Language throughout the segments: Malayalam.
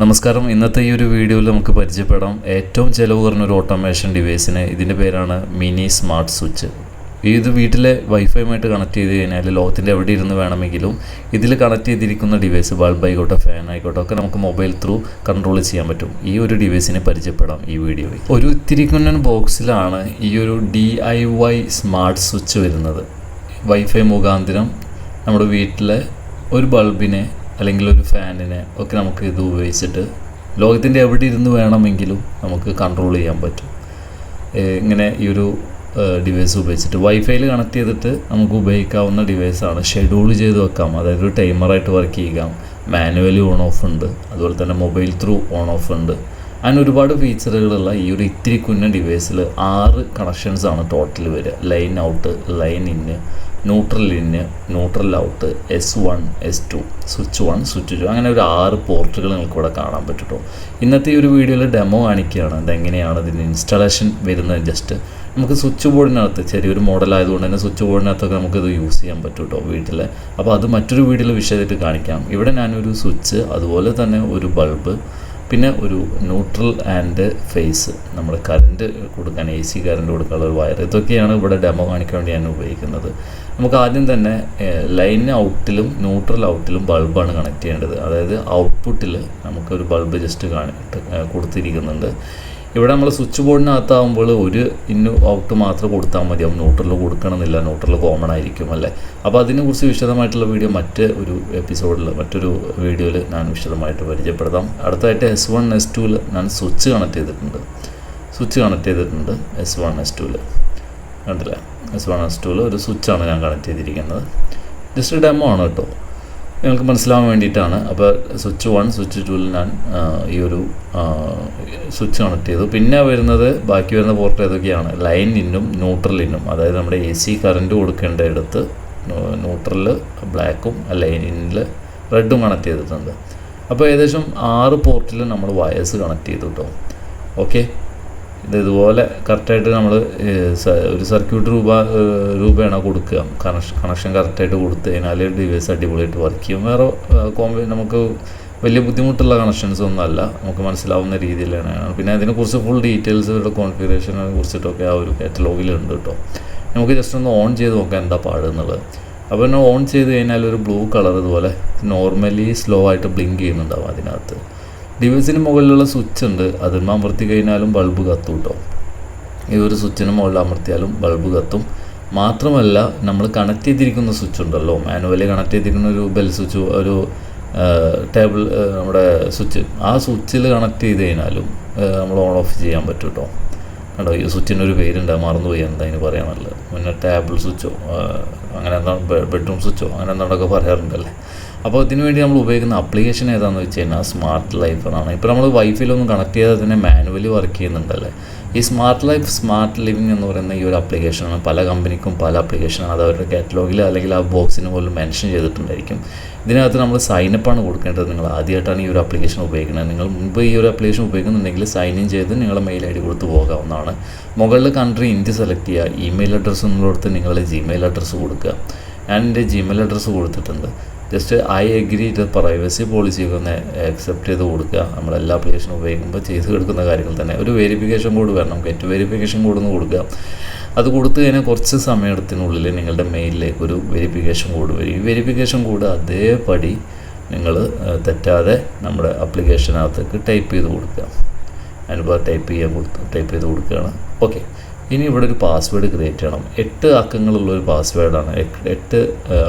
നമസ്കാരം. ഇന്നത്തെ ഈ ഒരു വീഡിയോയിൽ നമുക്ക് പരിചയപ്പെടാം ഏറ്റവും ചിലവ് കുറഞ്ഞൊരു ഓട്ടോമേഷൻ ഡിവൈസിന്. ഇതിൻ്റെ പേരാണ് മിനി സ്മാർട്ട് സ്വിച്ച്. ഇത് വീട്ടിലെ വൈഫൈയുമായിട്ട് കണക്ട് ചെയ്ത് കഴിഞ്ഞാൽ ലോകത്തിൻ്റെ എവിടെ ഇരുന്ന് വേണമെങ്കിലും ഇതിൽ കണക്ട് ചെയ്തിരിക്കുന്ന ഡിവൈസ്, ബൾബ് ആയിക്കോട്ടെ, ഫാൻ ആയിക്കോട്ടെ, ഒക്കെ നമുക്ക് മൊബൈൽ ത്രൂ കൺട്രോൾ ചെയ്യാൻ പറ്റും. ഈ ഒരു ഡിവൈസിനെ പരിചയപ്പെടാം ഈ വീഡിയോയിൽ. ഒരു ഇത്തിരിക്കുഞ്ഞൻ ബോക്സിലാണ് ഈ ഒരു DIY സ്മാർട്ട് സ്വിച്ച് വരുന്നത്. വൈഫൈ മുഖാന്തരം നമ്മുടെ വീട്ടിലെ ഒരു ബൾബിനെ അല്ലെങ്കിൽ ഒരു ഫാനിനെ ഒക്കെ നമുക്ക് ഇത് ഉപയോഗിച്ചിട്ട് ലോകത്തിൻ്റെ എവിടെ ഇരുന്ന് വേണമെങ്കിലും നമുക്ക് കൺട്രോൾ ചെയ്യാൻ പറ്റും. ഇങ്ങനെ ഈ ഒരു ഡിവൈസ് ഉപയോഗിച്ചിട്ട് വൈഫൈയിൽ കണക്ട് ചെയ്തിട്ട് നമുക്ക് ഉപയോഗിക്കാവുന്ന ഡിവൈസാണ്. ഷെഡ്യൂൾ ചെയ്ത് വെക്കാം, അതായത് ഒരു ടൈമറായിട്ട് വർക്ക് ചെയ്യാം. മാനുവലി ഓൺ ഓഫ് ഉണ്ട്, അതുപോലെ തന്നെ മൊബൈൽ ത്രൂ ഓൺ ഓഫ് ഉണ്ട്. അങ്ങനെ ഒരുപാട് ഫീച്ചറുകളുള്ള ഈ ഒരു ഇത്തിരി കുഞ്ഞൻ ഡിവൈസിൽ 6 കണക്ഷൻസാണ് ടോട്ടൽ വരിക. ലൈൻ ഔട്ട്, ലൈൻ ഇന്ന്, ന്യൂട്രൽ ഇന്ന്, neutral out, S1, S2, switch 1, switch 2, അങ്ങനെ ഒരു 6 പോർട്ടുകൾ നിങ്ങൾക്ക് ഇവിടെ കാണാൻ പറ്റും. ഇന്നത്തെ ഈ ഒരു വീഡിയോയിൽ ഡെമോ കാണിക്കുകയാണ് ഇതെങ്ങനെയാണ് ഇതിൻ്റെ ഇൻസ്റ്റാളേഷൻ വരുന്നത്. ജസ്റ്റ് നമുക്ക് സ്വിച്ച് ബോർഡിനകത്ത്, ചെറിയൊരു മോഡലായതുകൊണ്ട് തന്നെ സ്വിച്ച് ബോർഡിനകത്തൊക്കെ നമുക്കിത് യൂസ് ചെയ്യാൻ പറ്റും കേട്ടോ വീട്ടിൽ. അപ്പോൾ അത് മറ്റൊരു വീഡിയോയിൽ വിശദമായിട്ട് കാണിക്കാം. ഇവിടെ ഞാനൊരു സ്വിച്ച്, അതുപോലെ തന്നെ ഒരു ബൾബ്, പിന്നെ ഒരു ന്യൂട്രൽ ആൻഡ് ഫേസ്, നമ്മൾ കറണ്ട് കൊടുക്കാൻ, AC കറണ്ട് കൊടുക്കാനുള്ള ഒരു വയർ, ഇതൊക്കെയാണ് ഇവിടെ ഡെമോ കാണിക്കാൻ വേണ്ടി ഞാൻ ഉപയോഗിക്കുന്നത്. നമുക്ക് ആദ്യം തന്നെ ലൈൻ ഔട്ടിലും ന്യൂട്രൽ ഔട്ടിലും ബൾബാണ് കണക്ട് ചെയ്യേണ്ടത്. അതായത് ഔട്ട്പുട്ടിൽ നമുക്കൊരു ബൾബ് ജസ്റ്റ് കൊടുത്തിരിക്കുന്നുണ്ട്. ഇവിടെ നമ്മൾ സ്വിച്ച് ബോർഡിനകത്താകുമ്പോൾ ഒരു ഇന്ന് ഔട്ട് മാത്രം കൊടുത്താൽ മതിയാവും, ന്യൂട്രൽ കൊടുക്കണമെന്നില്ല. ന്യൂട്രൽ കോമൺ ആയിരിക്കും അല്ലേ. അപ്പോൾ അതിനെക്കുറിച്ച് വിശദമായിട്ടുള്ള വീഡിയോ മറ്റൊരു എപ്പിസോഡിൽ, മറ്റൊരു വീഡിയോയിൽ ഞാൻ വിശദമായിട്ട് പരിചയപ്പെടുത്താം. അടുത്തായിട്ട് S1, S2 ഞാൻ സ്വിച്ച് കണക്ട് ചെയ്തിട്ടുണ്ട്. S1, S2 കണ്ടില്ലേ, S1, S2 ഒരു സ്വിച്ചാണ് ഞാൻ കണക്ട് ചെയ്തിരിക്കുന്നത്. ജസ്റ്റ് ഡെമോ ആണ് കേട്ടോ, നിങ്ങൾക്ക് മനസ്സിലാവാൻ വേണ്ടിയിട്ടാണ്. അപ്പോൾ സ്വിച്ച് 1, സ്വിച്ച് 2 ഞാൻ ഈ ഒരു സ്വിച്ച് കണക്ട് ചെയ്തു. പിന്നെ ബാക്കി വരുന്ന പോർട്ട് ഏതൊക്കെയാണ്? ലൈൻ ഇന്നും ന്യൂട്രൽ ഇന്നും, അതായത് നമ്മുടെ AC കറണ്ട് കൊടുക്കേണ്ട ഇടത്ത് ന്യൂട്രൽ ബ്ലാക്കും ലൈൻ ഇന്നിൽ റെഡും കണക്ട് ചെയ്തിട്ടുണ്ട്. അപ്പോൾ ഏകദേശം 6 പോർട്ടിൽ നമ്മൾ വയേഴ്സ് കണക്ട് ചെയ്തു കേട്ടോ. ഓക്കെ, ഇതുപോലെ കറക്റ്റായിട്ട് നമ്മൾ ഒരു സർക്യൂട്ട് രൂപയാണ് കൊടുക്കുക. കണക്ഷൻ കറക്റ്റായിട്ട് കൊടുത്തു കഴിഞ്ഞാൽ ഡിവൈസ് അടിപൊളിയായിട്ട് വർക്ക് ചെയ്യും. വേറെ നമുക്ക് വലിയ ബുദ്ധിമുട്ടുള്ള കണക്ഷൻസ് ഒന്നും അല്ല, നമുക്ക് മനസ്സിലാവുന്ന രീതിയിലാണ്. പിന്നെ അതിനെക്കുറിച്ച് ഫുൾ ഡീറ്റെയിൽസ്, ഇവരുടെ കോൺഫിഗറേഷനെ കുറിച്ചിട്ടൊക്കെ ആ ഒരു കാറ്റലോഗിലുണ്ട് കേട്ടോ. നമുക്ക് ജസ്റ്റ് ഒന്ന് ഓൺ ചെയ്ത് നോക്കാം എന്താ പാടുന്നുള്ളത്. അപ്പോൾ തന്നെ ഓൺ ചെയ്ത് കഴിഞ്ഞാൽ ഒരു ബ്ലൂ കളർ ഇതുപോലെ നോർമലി സ്ലോ ആയിട്ട് ബ്ലിങ്ക് ചെയ്യുന്നുണ്ടാവും അതിനകത്ത്. ഡിവൈസിന് മുകളിലുള്ള സ്വിച്ച് ഉണ്ട്, അതിന് അമർത്തി കഴിഞ്ഞാലും ബൾബ് കത്തും കേട്ടോ. ഈ ഒരു സ്വിച്ചിന് മുകളിൽ അമർത്തിയാലും ബൾബ് കത്തും. മാത്രമല്ല, നമ്മൾ കണക്ട് ചെയ്തിരിക്കുന്ന സ്വിച്ച് ഉണ്ടല്ലോ, മാനുവലി കണക്ട് ചെയ്തിരിക്കുന്ന ഒരു ബെൽ സ്വിച്ച്, ഒരു ടേബിൾ, നമ്മുടെ സ്വിച്ച്, ആ സ്വിച്ചിൽ കണക്ട് ചെയ്ത് കഴിഞ്ഞാലും നമ്മൾ ഓൺ ഓഫ് ചെയ്യാൻ പറ്റും കേട്ടോ. കേട്ടോ, ഈ സ്വിച്ചിനൊരു പേരുണ്ട്, മറന്നുപോയി എന്താ അതിന് പറയാനുള്ളത്. പിന്നെ ടേബിൾ സ്വിച്ചോ അങ്ങനെ എന്താണ്, ബെഡ്റൂം സ്വിച്ചോ അങ്ങനെ എന്താണ്ടൊക്കെ പറയാറുണ്ടല്ലേ. അപ്പോൾ ഇതിനു വേണ്ടി നമ്മൾ ഉപയോഗിക്കുന്ന ആപ്ലിക്കേഷൻ ഏതാണെന്ന് വെച്ച് കഴിഞ്ഞാൽ സ്മാർട്ട് ലൈഫ് എന്നാണ്. ഇപ്പോൾ നമ്മൾ വൈഫൈയിലൊന്നും കണക്ട് ചെയ്താൽ തന്നെ മാനുവലി വർക്ക് ചെയ്യുന്നുണ്ടല്ലേ. ഈ സ്മാർട്ട് ലൈഫ്, സ്മാർട്ട് ലിവിങ് എന്ന് പറയുന്ന ഈ ഒരു ആപ്ലിക്കേഷനാണ്. പല കമ്പനിക്കും പല ആപ്ലിക്കേഷനാണ്, അത് അവരുടെ കാറ്റലോഗിൽ അല്ലെങ്കിൽ ആ ബോക്സിന് പോലും മെൻഷൻ ചെയ്തിട്ടുണ്ടായിരിക്കും. ഇതിനകത്ത് നമ്മൾ സൈനപ്പാണ് കൊടുക്കേണ്ടത്. നിങ്ങൾ ആദ്യമായിട്ടാണ് ഈ ഒരു ആപ്ലിക്കേഷൻ ഉപയോഗിക്കുന്നത്. നിങ്ങൾ മുൻപ് ഈ ഒരു ആപ്ലിക്കേഷൻ ഉപയോഗിക്കുന്നുണ്ടെങ്കിൽ സൈൻ ഇൻ ചെയ്ത് നിങ്ങളുടെ മെയിൽ ID കൊടുത്ത് പോകാവുന്നതാണ്. മുകളിൽ കൺട്രി ഇന്ത്യ സെലക്ട് ചെയ്യുക. ഇമെയിൽ അഡ്രസ്സ് എന്നുള്ളടത്ത് നിങ്ങളുടെ Gmail അഡ്രസ്സ് കൊടുക്കുക. ഞാൻ എൻ്റെ Gmail അഡ്രസ്സ് കൊടുത്തിട്ടുണ്ട്. Just I agree to privacy പോളിസിയൊക്കെ ഒന്ന് അക്സെപ്റ്റ് ചെയ്ത് കൊടുക്കുക. നമ്മളെല്ലാ ആപ്ലിക്കേഷനും ഉപയോഗിക്കുമ്പോൾ ചെയ്ത് കൊടുക്കുന്ന കാര്യങ്ങൾ തന്നെ. ഒരു വെരിഫിക്കേഷൻ കോഡ് വേണം, ഗെറ്റ് വെരിഫിക്കേഷൻ കോഡ് ഒന്ന് കൊടുക്കുക. അത് കൊടുത്തു കഴിഞ്ഞാൽ കുറച്ച് സമയത്തിനുള്ളിൽ നിങ്ങളുടെ മെയിലിലേക്ക് ഒരു വെരിഫിക്കേഷൻ കോഡ് വരും. ഈ വെരിഫിക്കേഷൻ കോഡ് അതേപടി നിങ്ങൾ തെറ്റാതെ നമ്മുടെ ആപ്ലിക്കേഷനകത്തേക്ക് ടൈപ്പ് ചെയ്ത് കൊടുക്കുക. ഞാനിപ്പോൾ ടൈപ്പ് ചെയ്ത് കൊടുക്കുകയാണ്. ഓക്കെ, ഇനി ഇവിടെ ഒരു പാസ്വേഡ് ക്രിയേറ്റ് ചെയ്യണം. 8 അക്കങ്ങളുള്ളൊരു പാസ്വേഡാണ്. 8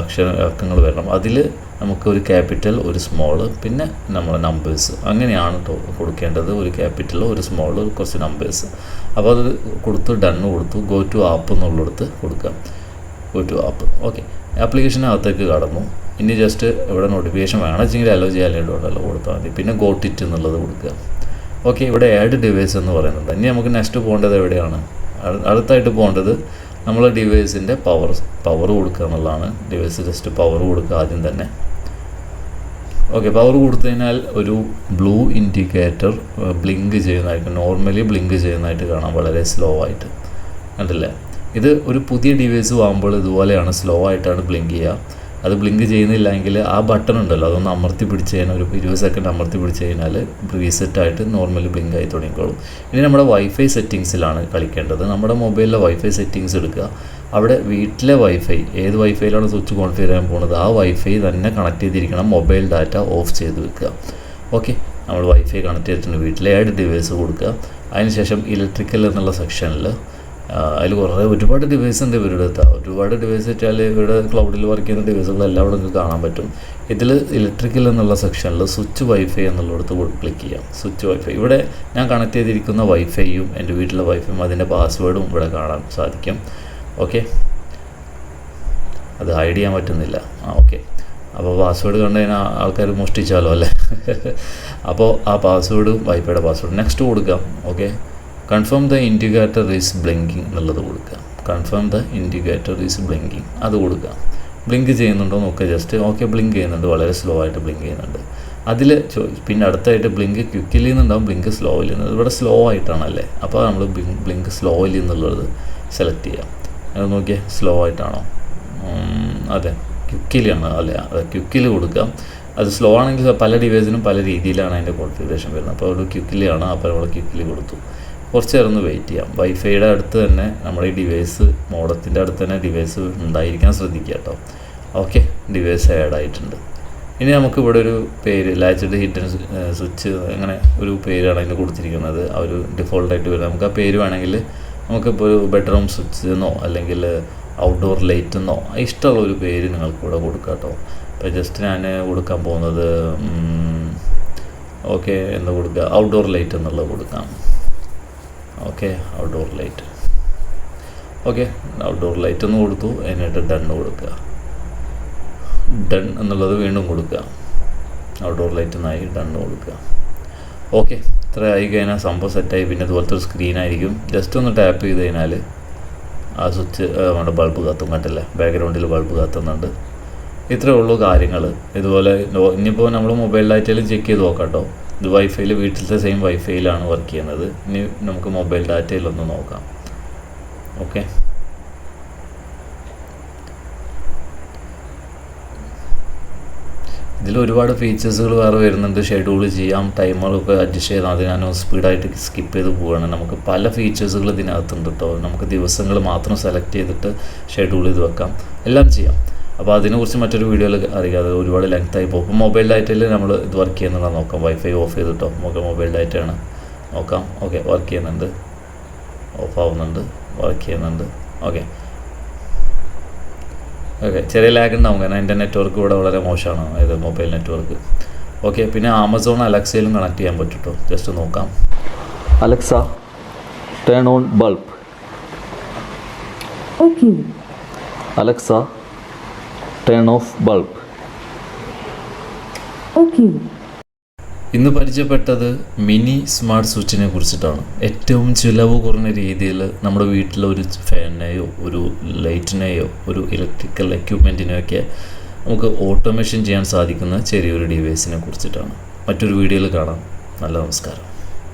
അക്കങ്ങൾ വരണം. അതിൽ നമുക്ക് ഒരു ക്യാപിറ്റൽ, ഒരു സ്മോള്, പിന്നെ നമ്മുടെ നമ്പേഴ്സ്, അങ്ങനെയാണ് കൊടുക്കേണ്ടത്. ഒരു ക്യാപിറ്റൽ, ഒരു സ്മോള്, കുറച്ച് നമ്പേഴ്സ്. അപ്പോൾ അത് കൊടുത്ത് ഡണ്ണ് കൊടുത്തു. ഗോ ടു ആപ്പ് എന്നുള്ളിടത്ത് കൊടുക്കാം. Go to app. ഓക്കെ, ആപ്ലിക്കേഷനകത്തേക്ക് കടന്നു. ഇനി ജസ്റ്റ് ഇവിടെ നോട്ടിഫിക്കേഷൻ വേണമെങ്കിൽ അലോ ചെയ്യാനായിട്ടുണ്ടല്ലോ കൊടുത്താൽ മതി. പിന്നെ ഗോ ടിറ്റ് എന്നുള്ളത് കൊടുക്കുക. ഓക്കെ, ഇവിടെ ആഡ് ഡിവൈസ് എന്ന് പറയുന്നുണ്ട്. ഇനി നമുക്ക് നെക്സ്റ്റ് പോകേണ്ടത് എവിടെയാണ്? അടുത്തായിട്ട് പോകേണ്ടത് നമ്മൾ ഡിവൈസിൻ്റെ പവർ കൊടുക്കുക എന്നുള്ളതാണ്. ഡിവൈസ് ജസ്റ്റ് പവർ കൊടുക്കുക ആദ്യം തന്നെ. ഓക്കെ, പവർ കൊടുത്തു കഴിഞ്ഞാൽ ഒരു ബ്ലൂ ഇൻഡിക്കേറ്റർ ബ്ലിങ്ക് ചെയ്യുന്നതായിട്ട്, നോർമലി ബ്ലിങ്ക് ചെയ്യുന്നതായിട്ട് കാണാം, വളരെ സ്ലോ ആയിട്ട്. കണ്ടില്ലേ? ഇത് ഒരു പുതിയ ഡിവൈസ് ആകുമ്പോൾ ഇതുപോലെയാണ്, സ്ലോ ആയിട്ടാണ് ബ്ലിങ്ക് ചെയ്യുക. അത് ബ്ലിങ്ക് ചെയ്യുന്നില്ലെങ്കിൽ ആ ബട്ടൺ ഉണ്ടല്ലോ അതൊന്ന് അമർത്തി പിടിച്ച് കഴിഞ്ഞാൽ ഒരു 20 സെക്കൻഡ് അമർത്തി പിടിച്ച് കഴിഞ്ഞാൽ റീസെറ്റായിട്ട് നോർമലി ബ്ലിങ്ക് ആയി തുടങ്ങിക്കോളും. ഇനി നമ്മുടെ വൈഫൈ സെറ്റിങ്സിലാണ് കളിക്കേണ്ടത്. നമ്മുടെ മൊബൈലിലെ വൈഫൈ സെറ്റിങ്സ് എടുക്കുക. അവിടെ വീട്ടിലെ വൈഫൈ ഏത് വൈഫൈയിലാണ് സ്വിച്ച് കോൺഫിഗർ ചെയ്യാൻ പോകുന്നത് ആ വൈഫൈ തന്നെ കണക്ട് ചെയ്തിരിക്കണം. മൊബൈൽ ഡാറ്റ ഓഫ് ചെയ്ത് വെക്കുക. ഓക്കെ, നമ്മൾ വൈഫൈ കണക്ട് ചെയ്തിട്ടുണ്ട്. വീട്ടിലെ ആഡ് ഡിവൈസ് കൊടുക്കുക. അതിനുശേഷം ഇലക്ട്രിക്കൽ എന്നുള്ള സെക്ഷനിൽ അതിൽ ഒരുപാട് ഡിവൈസ് ഉണ്ട് ഇവരുടെ അടുത്ത്. ഒരുപാട് ഡിവൈസ് വെച്ചാൽ ഇവിടെ ക്ലൗഡിൽ വർക്ക് ചെയ്യുന്ന ഡിവൈസുകളെല്ലാം ഇവിടെ നിങ്ങൾക്ക് കാണാൻ പറ്റും. ഇതിൽ ഇലക്ട്രിക്കൽ എന്നുള്ള സെക്ഷനിൽ സ്വിച്ച് വൈഫൈ എന്നുള്ളിടത്ത് ക്ലിക്ക് ചെയ്യാം. സ്വിച്ച് വൈഫൈ ഇവിടെ ഞാൻ കണക്ട് ചെയ്തിരിക്കുന്ന വൈഫൈയും എൻ്റെ വീട്ടിലെ വൈഫൈയും അതിൻ്റെ പാസ്വേഡും ഇവിടെ കാണാൻ സാധിക്കും. ഓക്കെ, അത് ഹൈഡ് ചെയ്യാൻ പറ്റുന്നില്ല. ഓക്കെ, അപ്പോൾ പാസ്വേഡ് കണ്ടു കഴിഞ്ഞാൽ ആൾക്കാർ മോഷ്ടിച്ചാലോ അല്ലേ. അപ്പോൾ ആ പാസ്വേഡും വൈഫൈയുടെ പാസ്വേഡ് നെക്സ്റ്റ് കൊടുക്കാം. Okay, confirm the indicator is blinking എന്നുള്ളത് കൊടുക്കുക. Confirm the indicator is blinking അത് കൊടുക്കുക. ബ്ലിങ്ക് ചെയ്യുന്നുണ്ടോ നോക്കുക ജസ്റ്റ്. ഓക്കെ, ബ്ലിങ്ക് ചെയ്യുന്നുണ്ട്, വളരെ സ്ലോ ആയിട്ട് ബ്ലിങ്ക് ചെയ്യുന്നുണ്ട്. അതിൽ പിന്നെ അടുത്തായിട്ട് ബ്ലിങ്ക് ക്വിക്കിലി എന്നുണ്ടാവും, ബ്ലിങ്ക് സ്ലോയിലി എന്നുള്ളത്. ഇവിടെ സ്ലോ ആയിട്ടാണല്ലേ, അപ്പോൾ നമ്മൾ ബ്ലിങ്ക് സ്ലോയിലി എന്നുള്ളത് സെലക്ട് ചെയ്യാം. അത് നോക്കിയേ, സ്ലോ ആയിട്ടാണോ? അതെ, ക്വിക്കിലാണ് അല്ലേ, അതെ ക്വിക്കിൽ കൊടുക്കാം. അത് സ്ലോ ആണെങ്കിൽ പല ഡിവൈസിനും പല രീതിയിലാണ് അതിൻ്റെ കോൺഫിഗറേഷൻ വരുന്നത്. അപ്പോൾ അവിടെ ക്വിക്കിലാണ്, അപ്പോൾ നമ്മൾ ക്വിക്കിൽ കൊടുത്തു. കുറച്ച് നേരം ഒന്ന് വെയിറ്റ് ചെയ്യാം. വൈഫൈയുടെ അടുത്ത് തന്നെ നമ്മുടെ ഈ ഡിവൈസ് മോഡത്തിൻ്റെ അടുത്ത് തന്നെ ഡിവൈസ് ഉണ്ടായിരിക്കാൻ ശ്രദ്ധിക്കുക കേട്ടോ. ഓക്കെ, ഡിവൈസ് ആഡ് ആയിട്ടുണ്ട്. ഇനി നമുക്ക് ഇവിടെ ഒരു പേര് ലാച്ച്ഡ് ഹിഡൻ സ്വിച്ച് അങ്ങനെ ഒരു പേരാണ് അതിന് കൊടുത്തിരിക്കുന്നത്. ആ ഒരു ഡിഫോൾട്ടായിട്ട് വരും. നമുക്ക് ആ പേര് വേണമെങ്കിൽ നമുക്കിപ്പോൾ ഒരു ബെഡ്റൂം സ്വിച്ച് എന്നോ അല്ലെങ്കിൽ ഔട്ട്ഡോർ ലൈറ്റ് എന്നോ ഇഷ്ടമുള്ള ഒരു പേര് നിങ്ങൾക്ക് ഇവിടെ കൊടുക്കാം കേട്ടോ. അപ്പോൾ ജസ്റ്റ് ഞാൻ കൊടുക്കാൻ പോകുന്നത് ഓക്കെ എന്ന് കൊടുക്കുക, ഔട്ട്ഡോർ ലൈറ്റ് എന്നുള്ളത് കൊടുക്കാം. Okay, outdoor light. Okay, outdoor light എന്ന് കൊടുത്തു. എന്നിട്ട് ഡൺ കൊടുക്കുക. ഡൺ എന്നുള്ളത് വീണ്ടും കൊടുക്കുക. ഔട്ട്ഡോർ ലൈറ്റ് എന്നായി ഡൺ കൊടുക്കുക. ഓക്കെ, ഇത്ര ആയി കഴിഞ്ഞാൽ സംഭവം സെറ്റായി. പിന്നെ ഇതുപോലത്തെ ഒരു സ്ക്രീനായിരിക്കും. ജസ്റ്റ് ഒന്ന് ടാപ്പ് ചെയ്ത് കഴിഞ്ഞാൽ ആ സ്വിച്ച് നമ്മുടെ ബൾബ് കത്തും. കണ്ടില്ലേ, ബാക്ക്ഗ്രൗണ്ടിൽ ബൾബ് കത്തുന്നുണ്ട്. ഇത്രയേ ഉള്ളൂ കാര്യങ്ങൾ. ഇതുപോലെ ഇനിയിപ്പോൾ നമ്മൾ മൊബൈൽ ഡാറ്റയിൽ ചെക്ക് ചെയ്ത് നോക്കാം കേട്ടോ. ഇത് വൈഫൈയിൽ വീട്ടിലത്തെ സെയിം വൈഫൈയിലാണ് വർക്ക് ചെയ്യുന്നത്. ഇനി നമുക്ക് മൊബൈൽ ഡാറ്റയിലൊന്ന് നോക്കാം. ഓക്കെ, ഇതിൽ ഒരുപാട് ഫീച്ചേഴ്സുകൾ വേറെ വരുന്നുണ്ട്. ഷെഡ്യൂൾ ചെയ്യാം, ടൈമറൊക്കെ അഡ്ജസ്റ്റ് ചെയ്താൽ അത് ഞാൻ സ്പീഡായിട്ട് സ്കിപ്പ് ചെയ്ത് പോവുകയാണ്. നമുക്ക് പല ഫീച്ചേഴ്സുകൾ ഇതിനകത്തുണ്ട് കേട്ടോ. നമുക്ക് ദിവസങ്ങൾ മാത്രം സെലക്ട് ചെയ്തിട്ട് ഷെഡ്യൂൾ ചെയ്ത് വെക്കാം, എല്ലാം ചെയ്യാം. അപ്പോൾ അതിനെക്കുറിച്ച് മറ്റൊരു വീഡിയോയിൽ അറിയാതെ ഒരുപാട് ലെങ്ത്തായി പോകും. ഇപ്പോൾ മൊബൈൽ ഡാറ്റയിൽ നമ്മൾ ഇത് വർക്ക് ചെയ്യുന്നതാണ് നോക്കാം. വൈഫൈ ഓഫ് ചെയ്തിട്ടോ, നമുക്ക് മൊബൈൽ ഡാറ്റയാണ് നോക്കാം. ഓക്കെ, വർക്ക് ചെയ്യുന്നുണ്ട്, ഓഫ് ആവുന്നുണ്ട്, വർക്ക് ചെയ്യുന്നുണ്ട്. ഓക്കെ, ചെറിയ ലാഗ് ഉണ്ടാവും കാരണം എൻ്റെ നെറ്റ്വർക്ക് ഇവിടെ വളരെ മോശമാണ്, അതായത് മൊബൈൽ നെറ്റ്വർക്ക്. ഓക്കെ, പിന്നെ ആമസോൺ അലക്സയിലും കണക്ട് ചെയ്യാൻ പറ്റും കേട്ടോ. ജസ്റ്റ് നോക്കാം. Alexa, turn on bulb. Okay. Alexa, turn of bulb. Okay. ഇന്ന് പരിചയപ്പെട്ടത് മിനി സ്മാർട്ട് സ്വിച്ചിനെ കുറിച്ചിട്ടാണ്. ഏറ്റവും ചിലവ് കുറഞ്ഞ രീതിയിൽ നമ്മുടെ വീട്ടിലെ ഒരു ഫാനിനെയോ ഒരു ലൈറ്റിനെയോ ഒരു ഇലക്ട്രിക്കൽ എക്യുപ്മെൻറ്റിനെയൊക്കെ നമുക്ക് ഓട്ടോമേഷൻ ചെയ്യാൻ സാധിക്കുന്ന ചെറിയൊരു ഡിവൈസിനെ കുറിച്ചിട്ടാണ്. മറ്റൊരു വീഡിയോയിൽ കാണാം. നല്ല നമസ്കാരം.